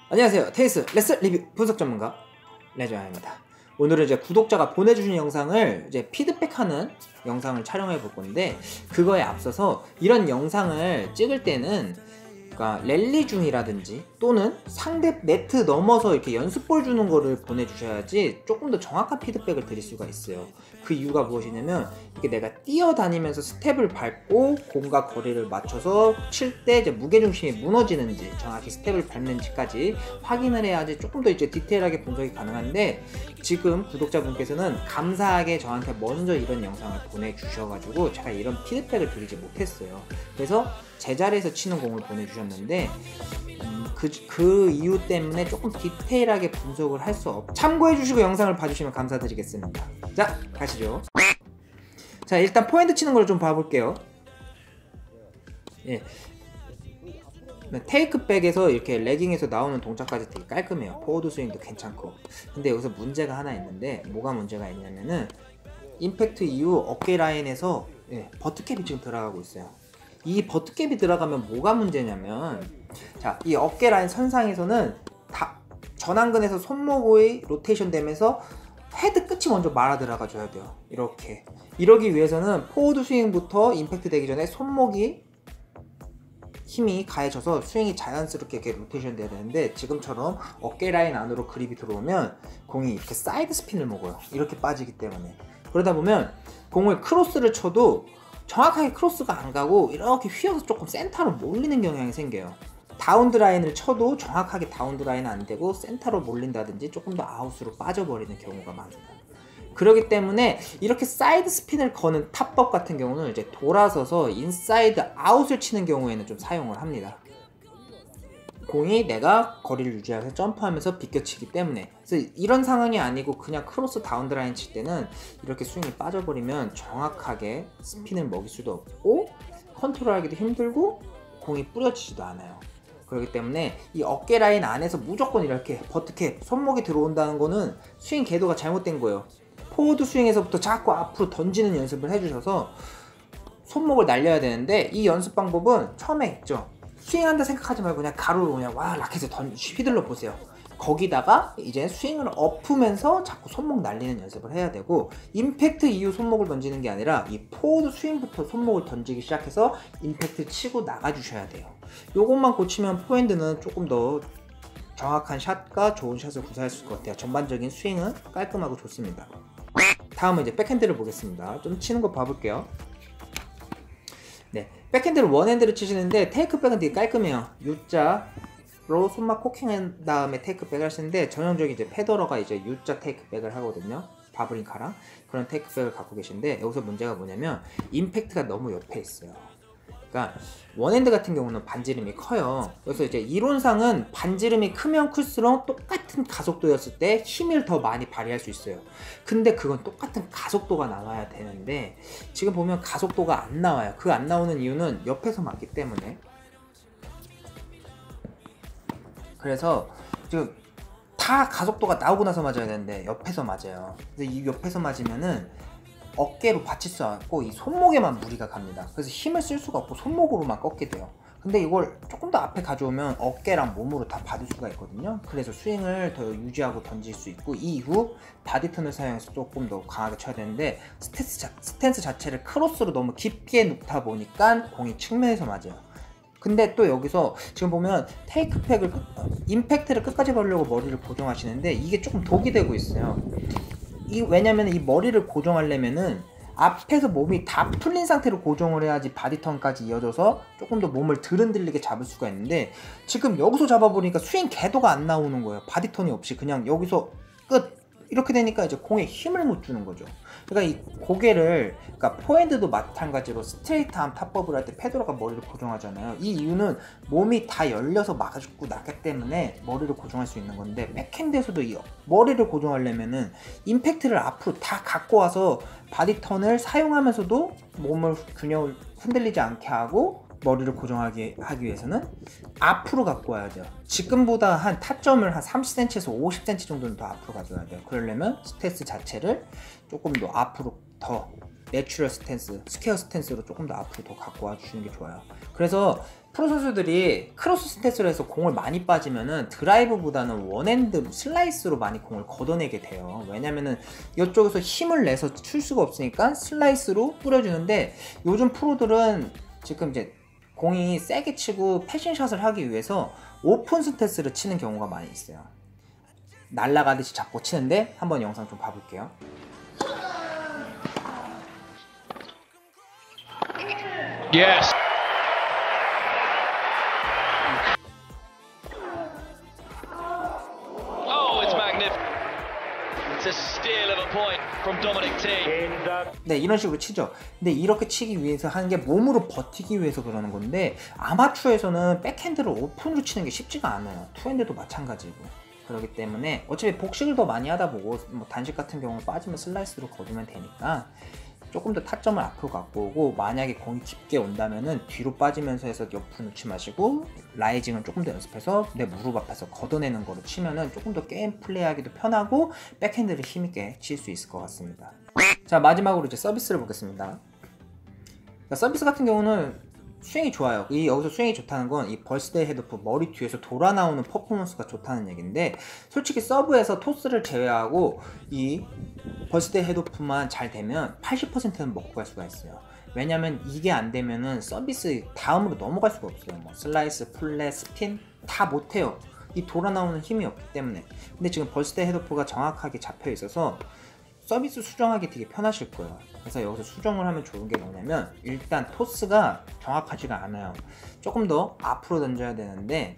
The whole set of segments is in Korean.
안녕하세요. 테니스 레슨 리뷰 분석 전문가 레저입니다. 오늘은 이제 구독자가 보내주신 영상을 이제 피드백하는 영상을 촬영해 볼 건데, 그거에 앞서서 이런 영상을 찍을 때는 그러니까 랠리 중이라든지 또는 상대 네트 넘어서 이렇게 연습볼 주는 거를 보내주셔야지 조금 더 정확한 피드백을 드릴 수가 있어요. 그 이유가 무엇이냐면, 이렇게 내가 뛰어다니면서 스텝을 밟고 공과 거리를 맞춰서 칠 때 이제 무게중심이 무너지는지 정확히 스텝을 밟는지까지 확인을 해야지 조금 더 이제 디테일하게 분석이 가능한데, 지금 구독자분께서는 감사하게 저한테 먼저 이런 영상을 보내주셔가지고 제가 이런 피드백을 드리지 못했어요. 그래서 제자리에서 치는 공을 보내주셨는데 그 이유 때문에 조금 디테일하게 분석을 할 수 참고해주시고 영상을 봐주시면 감사드리겠습니다. 자, 가시죠. 자, 일단 포핸드 치는 걸 좀 봐볼게요. 예. 테이크백에서 이렇게 레깅에서 나오는 동작까지 되게 깔끔해요. 포워드 스윙도 괜찮고. 근데 여기서 문제가 하나 있는데, 뭐가 문제가 있냐면은 임팩트 이후 어깨 라인에서 버트캡이 지금 들어가고 있어요. 이 버트캡이 들어가면 뭐가 문제냐면, 자, 이 어깨 라인 선상에서는 전완근에서 손목의 로테이션 되면서 헤드 끝이 먼저 말아 들어가 줘야 돼요. 이렇게. 이러기 위해서는 포워드 스윙부터 임팩트 되기 전에 손목이 힘이 가해져서 스윙이 자연스럽게 이렇게 로테이션 돼야 되는데, 지금처럼 어깨 라인 안으로 그립이 들어오면 공이 이렇게 사이드 스핀을 먹어요. 이렇게 빠지기 때문에. 그러다 보면 공을 크로스를 쳐도 정확하게 크로스가 안 가고 이렇게 휘어서 조금 센터로 몰리는 경향이 생겨요. 다운드 라인을 쳐도 정확하게 다운드 라인은 안 되고 센터로 몰린다든지 조금 더 아웃으로 빠져버리는 경우가 많습니다. 그렇기 때문에 이렇게 사이드 스핀을 거는 탑법 같은 경우는 이제 돌아서서 인사이드 아웃을 치는 경우에는 좀 사용을 합니다. 공이 내가 거리를 유지해서 점프하면서 비껴치기 때문에. 그래서 이런 상황이 아니고 그냥 크로스 다운드 라인 칠 때는 이렇게 스윙이 빠져버리면 정확하게 스핀을 먹일 수도 없고 컨트롤하기도 힘들고 공이 뿌려지지도 않아요. 그렇기 때문에 이 어깨 라인 안에서 무조건 이렇게 버트캡, 손목이 들어온다는 거는 스윙 궤도가 잘못된 거예요. 포워드 스윙에서부터 자꾸 앞으로 던지는 연습을 해주셔서 손목을 날려야 되는데, 이 연습 방법은 처음에 있죠. 스윙한다 생각하지 말고 그냥 가로로 그냥 라켓에 휘둘러 보세요. 거기다가 이제 스윙을 엎으면서 자꾸 손목 날리는 연습을 해야 되고, 임팩트 이후 손목을 던지는 게 아니라 이 포워드 스윙부터 손목을 던지기 시작해서 임팩트 치고 나가주셔야 돼요. 요것만 고치면 포핸드는 조금 더 정확한 샷과 좋은 샷을 구사할 수 있을 것 같아요. 전반적인 스윙은 깔끔하고 좋습니다. 다음은 이제 백핸드를 보겠습니다. 좀 치는 거 봐볼게요. 네, 백핸드를 원핸드로 치시는데 테이크백은 되게 깔끔해요. U자로 손목 코킹한 다음에 테이크백을 하시는데, 전형적인 이제 페더러가 이제 U자 테이크백을 하거든요. 바브린카랑 그런 테이크백을 갖고 계신데, 여기서 문제가 뭐냐면 임팩트가 너무 옆에 있어요. 그러니까 원핸드 같은 경우는 반지름이 커요. 그래서 이제 이론상은 반지름이 크면 클수록 똑같은 가속도였을 때 힘을 더 많이 발휘할 수 있어요. 근데 그건 똑같은 가속도가 나와야 되는데, 지금 보면 가속도가 안 나와요. 그 안 나오는 이유는 옆에서 맞기 때문에. 그래서 지금 다 가속도가 나오고 나서 맞아야 되는데 옆에서 맞아요. 그래서 이 옆에서 맞으면은 어깨로 받칠 수 없고 이 손목에만 무리가 갑니다. 그래서 힘을 쓸 수가 없고 손목으로만 꺾게 돼요. 근데 이걸 조금 더 앞에 가져오면 어깨랑 몸으로 다 받을 수가 있거든요. 그래서 스윙을 더 유지하고 던질 수 있고, 이후 바디턴을 사용해서 조금 더 강하게 쳐야 되는데, 스탠스 자체를 크로스로 너무 깊게 놓다 보니까 공이 측면에서 맞아요. 근데 또 여기서 지금 보면 테이크백을 임팩트를 끝까지 가려고 머리를 고정하시는데, 이게 조금 독이 되고 있어요. 왜냐면 이 머리를 고정하려면은 앞에서 몸이 다 풀린 상태로 고정을 해야지 바디턴까지 이어져서 조금 더 몸을 덜 흔들리게 잡을 수가 있는데, 지금 여기서 잡아보니까 스윙 궤도가 안 나오는 거예요. 바디턴이 없이 그냥 여기서 끝! 이렇게 되니까 이제 공에 힘을 못 주는 거죠. 그러니까 이 고개를, 그러니까 포핸드도 마찬가지로 스트레이트 암 탑법을 할 때 페더러가 머리를 고정하잖아요. 이 이유는 몸이 다 열려서 막아주고 나기 때문에 머리를 고정할 수 있는 건데, 백핸드에서도 이 머리를 고정하려면은 임팩트를 앞으로 다 갖고 와서 바디턴을 사용하면서도 몸을 균형을 흔들리지 않게 하고 머리를 고정하기 위해서는 앞으로 갖고 와야 돼요. 지금보다 한 타점을 한 30cm에서 50cm 정도는 더 앞으로 가져야 돼요. 그러려면 스탠스 자체를 조금 더 앞으로, 더 내추럴 스탠스, 스퀘어 스탠스로 조금 더 앞으로 더 갖고 와 주시는 게 좋아요. 그래서 프로 선수들이 크로스 스탯으로 해서 공을 많이 빠지면은 드라이브보다는 원핸드 슬라이스로 많이 공을 걷어내게 돼요. 왜냐면은 이쪽에서 힘을 내서 칠 수가 없으니까 슬라이스로 뿌려주는데, 요즘 프로들은 지금 이제 공이 세게 치고 패싱샷을 하기 위해서 오픈 스탯으로 치는 경우가 많이 있어요. 날아가듯이 잡고 치는데, 한번 영상 좀 봐볼게요. Yes. Oh, it's magnificent. It's a steal of a point from Dominic Thiem. 네, 이런 식으로 치죠. 근데 이렇게 치기 위해서 하는 게 몸으로 버티기 위해서 그러는 건데, 아마추어에서는 백핸드를 오픈으로 치는 게 쉽지가 않아요. 투핸드도 마찬가지고. 그렇기 때문에 어차피 복식을 더 많이 하다 보고, 뭐 단식 같은 경우 빠지면 슬라이스로 거두면 되니까 조금 더 타점을 앞으로 갖고 오고, 만약에 공이 깊게 온다면은 뒤로 빠지면서 해서 옆으로 놓지 마시고, 라이징을 조금 더 연습해서 내 무릎 앞에서 걷어내는 거로 치면은 조금 더 게임 플레이하기도 편하고 백핸드를 힘있게 칠 수 있을 것 같습니다. 자, 마지막으로 이제 서비스를 보겠습니다. 그러니까 서비스 같은 경우는 스윙이 좋아요. 여기서 스윙이 좋다는 건 이 벌스데이 헤드오프, 머리 뒤에서 돌아 나오는 퍼포먼스가 좋다는 얘기인데, 솔직히 서브에서 토스를 제외하고 이 벌스데이 헤드오프만 잘 되면 80%는 먹고 갈 수가 있어요. 왜냐면 이게 안 되면은 서비스 다음으로 넘어갈 수가 없어요. 뭐 슬라이스, 플랫, 스핀 다 못해요. 이 돌아 나오는 힘이 없기 때문에. 근데 지금 벌스데이 헤드오프가 정확하게 잡혀 있어서 서비스 수정하기 되게 편하실 거예요. 그래서 여기서 수정을 하면 좋은 게 뭐냐면, 일단 토스가 정확하지가 않아요. 조금 더 앞으로 던져야 되는데,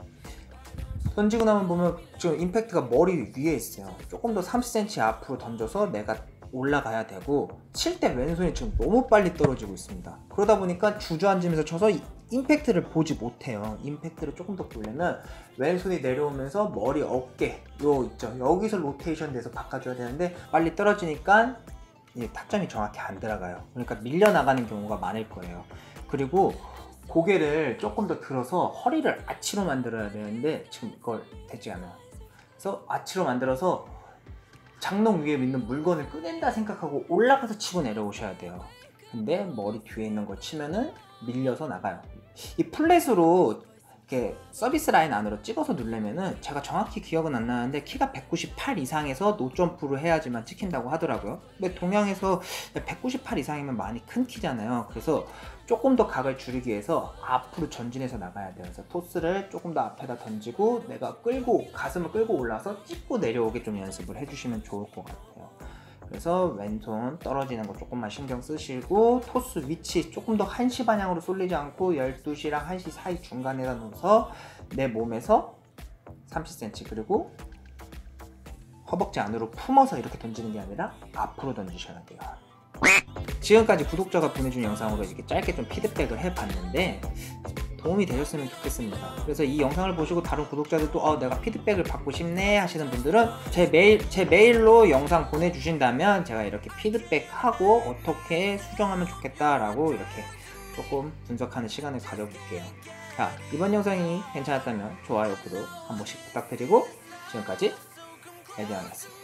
던지고 나면 보면 지금 임팩트가 머리 위에 있어요. 조금 더 30cm 앞으로 던져서 내가 올라가야 되고, 칠 때 왼손이 지금 너무 빨리 떨어지고 있습니다. 그러다 보니까 주저앉으면서 쳐서 임팩트를 보지 못해요. 임팩트를 조금 더 보려면 왼손이 내려오면서 머리, 어깨 요 있죠, 여기서 로테이션 돼서 바꿔줘야 되는데 빨리 떨어지니까 타점이 정확히 안 들어가요. 그러니까 밀려나가는 경우가 많을 거예요. 그리고 고개를 조금 더 들어서 허리를 아치로 만들어야 되는데 지금 이걸 되지 않아요. 그래서 아치로 만들어서 장롱 위에 있는 물건을 꺼낸다 생각하고 올라가서 치고 내려오셔야 돼요. 근데 머리 뒤에 있는 걸 치면은 밀려서 나가요. 이 플랫으로 이렇게 서비스 라인 안으로 찍어서 누르면은, 제가 정확히 기억은 안 나는데 키가 198 이상에서 노점프로 해야지만 찍힌다고 하더라고요. 근데 동양에서 198 이상이면 많이 큰 키잖아요. 그래서 조금 더 각을 줄이기 위해서 앞으로 전진해서 나가야 돼요. 그래서 토스를 조금 더 앞에다 던지고 내가 끌고, 가슴을 끌고 올라와서 찍고 내려오게 좀 연습을 해주시면 좋을 것 같아요. 그래서 왼손 떨어지는 거 조금만 신경 쓰시고, 토스 위치 조금 더 1시 방향으로 쏠리지 않고 12시랑 1시 사이 중간에다 놓아서 내 몸에서 30cm, 그리고 허벅지 안으로 품어서 이렇게 던지는 게 아니라 앞으로 던지셔야 돼요. 지금까지 구독자가 보내준 영상으로 이렇게 짧게 좀 피드백을 해봤는데 도움이 되셨으면 좋겠습니다. 그래서 이 영상을 보시고 다른 구독자들도 내가 피드백을 받고 싶네 하시는 분들은 제 메일로 영상 보내주신다면 제가 이렇게 피드백하고 어떻게 수정하면 좋겠다라고 이렇게 조금 분석하는 시간을 가져볼게요. 자, 이번 영상이 괜찮았다면 좋아요, 구독 한 번씩 부탁드리고, 지금까지 에디안이었습니다.